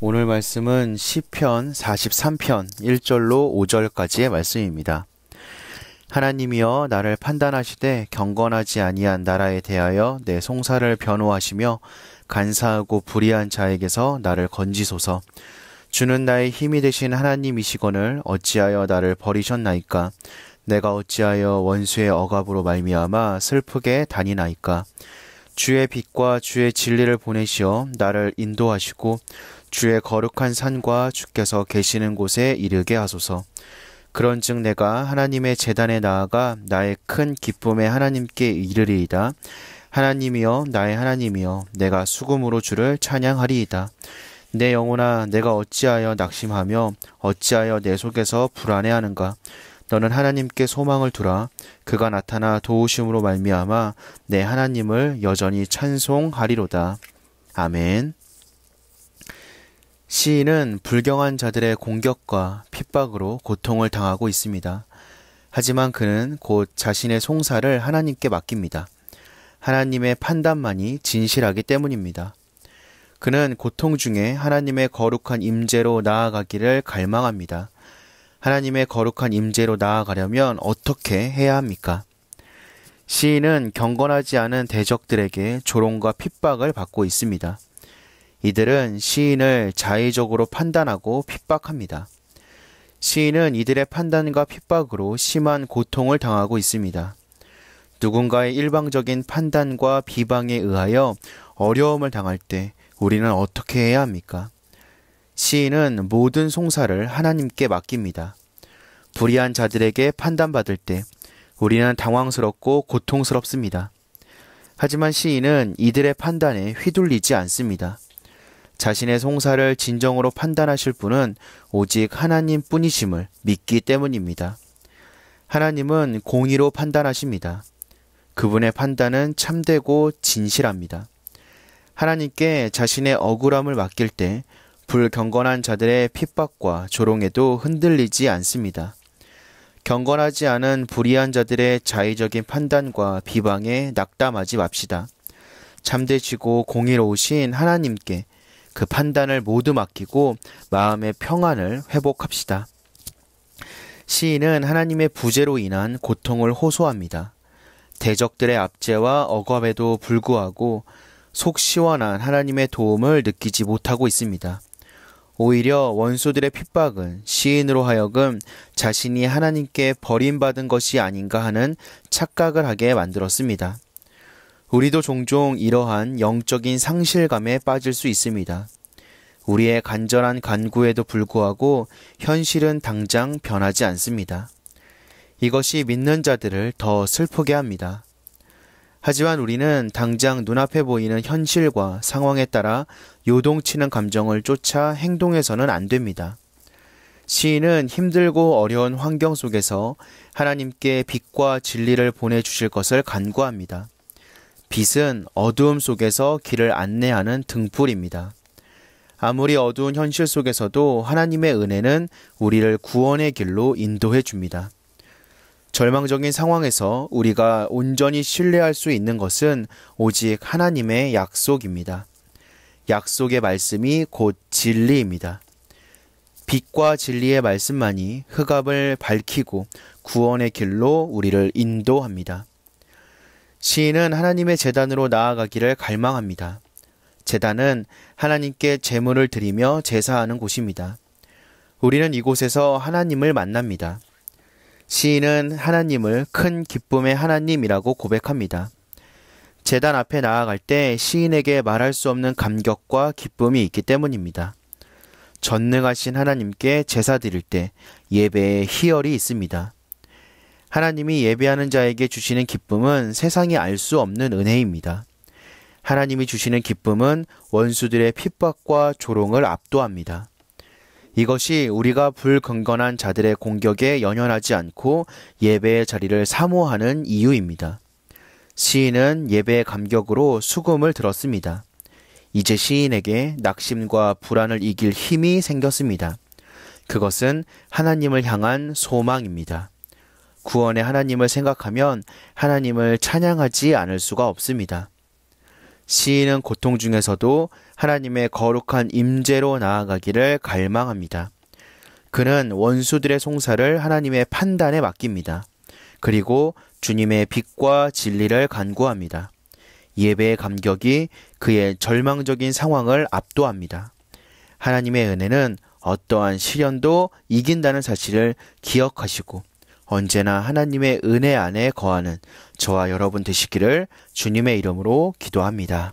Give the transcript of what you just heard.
오늘 말씀은 시편 43편 1절로 5절까지의 말씀입니다. 하나님이여 나를 판단하시되 경건하지 아니한 나라에 대하여 내 송사를 변호하시며 간사하고 불의한 자에게서 나를 건지소서. 주는 나의 힘이 되신 하나님이시거늘 어찌하여 나를 버리셨나이까. 내가 어찌하여 원수의 억압으로 말미암아 슬프게 다니나이까. 주의 빛과 주의 진리를 보내시어 나를 인도하시고 주의 거룩한 산과 주께서 계시는 곳에 이르게 하소서. 그런즉 내가 하나님의 제단에 나아가 나의 큰 기쁨의 하나님께 이르리이다. 하나님이여 나의 하나님이여 내가 수금으로 주를 찬양하리이다. 내 영혼아 내가 어찌하여 낙심하며 어찌하여 내 속에서 불안해하는가. 너는 하나님께 소망을 두라. 그가 나타나 도우심으로 말미암아 내 하나님을 여전히 찬송하리로다. 아멘. 시인은 불경한 자들의 공격과 핍박으로 고통을 당하고 있습니다. 하지만 그는 곧 자신의 송사를 하나님께 맡깁니다. 하나님의 판단만이 진실하기 때문입니다. 그는 고통 중에 하나님의 거룩한 임재로 나아가기를 갈망합니다. 하나님의 거룩한 임재로 나아가려면 어떻게 해야 합니까? 시인은 경건하지 않은 대적들에게 조롱과 핍박을 받고 있습니다. 이들은 시인을 자의적으로 판단하고 핍박합니다. 시인은 이들의 판단과 핍박으로 심한 고통을 당하고 있습니다. 누군가의 일방적인 판단과 비방에 의하여 어려움을 당할 때 우리는 어떻게 해야 합니까? 시인은 모든 송사를 하나님께 맡깁니다. 불의한 자들에게 판단받을 때 우리는 당황스럽고 고통스럽습니다. 하지만 시인은 이들의 판단에 휘둘리지 않습니다. 자신의 송사를 진정으로 판단하실 분은 오직 하나님뿐이심을 믿기 때문입니다. 하나님은 공의로 판단하십니다. 그분의 판단은 참되고 진실합니다. 하나님께 자신의 억울함을 맡길 때 불경건한 자들의 핍박과 조롱에도 흔들리지 않습니다. 경건하지 않은 불의한 자들의 자의적인 판단과 비방에 낙담하지 맙시다. 참되시고 공의로우신 하나님께 그 판단을 모두 맡기고 마음의 평안을 회복합시다. 시인은 하나님의 부재로 인한 고통을 호소합니다. 대적들의 압제와 억압에도 불구하고 속 시원한 하나님의 도움을 느끼지 못하고 있습니다. 오히려 원수들의 핍박은 시인으로 하여금 자신이 하나님께 버림받은 것이 아닌가 하는 착각을 하게 만들었습니다. 우리도 종종 이러한 영적인 상실감에 빠질 수 있습니다. 우리의 간절한 간구에도 불구하고 현실은 당장 변하지 않습니다. 이것이 믿는 자들을 더 슬프게 합니다. 하지만 우리는 당장 눈앞에 보이는 현실과 상황에 따라 요동치는 감정을 쫓아 행동해서는 안 됩니다. 시인은 힘들고 어려운 환경 속에서 하나님께 빛과 진리를 보내주실 것을 간구합니다. 빛은 어두움 속에서 길을 안내하는 등불입니다. 아무리 어두운 현실 속에서도 하나님의 은혜는 우리를 구원의 길로 인도해 줍니다. 절망적인 상황에서 우리가 온전히 신뢰할 수 있는 것은 오직 하나님의 약속입니다. 약속의 말씀이 곧 진리입니다. 빛과 진리의 말씀만이 흑암을 밝히고 구원의 길로 우리를 인도합니다. 시인은 하나님의 제단으로 나아가기를 갈망합니다. 제단은 하나님께 제물을 드리며 제사하는 곳입니다. 우리는 이곳에서 하나님을 만납니다. 시인은 하나님을 큰 기쁨의 하나님이라고 고백합니다. 제단 앞에 나아갈 때 시인에게 말할 수 없는 감격과 기쁨이 있기 때문입니다. 전능하신 하나님께 제사 드릴 때 예배에 희열이 있습니다. 하나님이 예배하는 자에게 주시는 기쁨은 세상이 알 수 없는 은혜입니다. 하나님이 주시는 기쁨은 원수들의 핍박과 조롱을 압도합니다. 이것이 우리가 불경건한 자들의 공격에 연연하지 않고 예배의 자리를 사모하는 이유입니다. 시인은 예배의 감격으로 수금을 들었습니다. 이제 시인에게 낙심과 불안을 이길 힘이 생겼습니다. 그것은 하나님을 향한 소망입니다. 구원의 하나님을 생각하면 하나님을 찬양하지 않을 수가 없습니다. 시인은 고통 중에서도 하나님의 거룩한 임재로 나아가기를 갈망합니다. 그는 원수들의 송사를 하나님의 판단에 맡깁니다. 그리고 주님의 빛과 진리를 간구합니다. 예배의 감격이 그의 절망적인 상황을 압도합니다. 하나님의 은혜는 어떠한 시련도 이긴다는 사실을 기억하시고 언제나 하나님의 은혜 안에 거하는 저와 여러분 되시기를 주님의 이름으로 기도합니다.